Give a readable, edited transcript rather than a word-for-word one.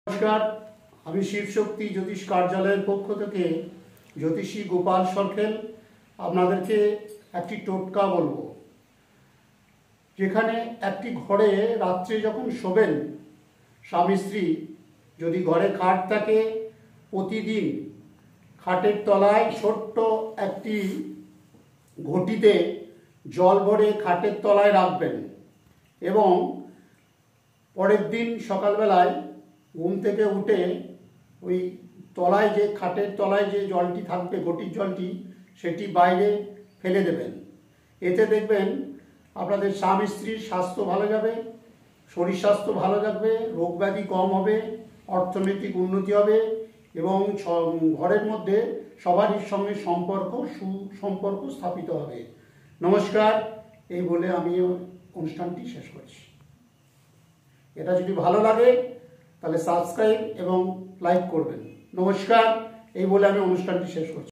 নমস্কার, আমি শিবশক্তি জ্যোতিষ কার্যালয়ের পক্ষ থেকে জ্যোতিষী গোপাল সরকেল আপনাদেরকে একটি টোটকা বলবো। যেখানে একটি ঘরে রাত্রে যখন শোবেন স্বামী স্ত্রী, যদি ঘরে খাট থাকে, প্রতিদিন খাটের তলায় ছোট্ট একটি ঘটিতে জল ভরে খাটের তলায় রাখবেন এবং পরের দিন সকালবেলায় ঘুম থেকে উঠে ওই তলায় যে খাটের তলায় যে জলটি থাকবে, ঘটির জলটি, সেটি বাইরে ফেলে দেবেন। এতে দেখবেন আপনাদের স্বামী স্ত্রীর স্বাস্থ্য ভালো যাবে, শরীর স্বাস্থ্য ভালো থাকবে, রোগ ব্যাধি কম হবে, অর্থনৈতিক উন্নতি হবে এবং ঘরের মধ্যে সবারই সঙ্গে সুসম্পর্ক স্থাপিত হবে। নমস্কার, এই বলে আমি অনুষ্ঠানটি শেষ করছি। এটা যদি ভালো লাগে তাহলে সাবস্ক্রাইব এবং লাইক করবেন। নমস্কার, এই বলে আমি অনুষ্ঠানটি শেষ করছি।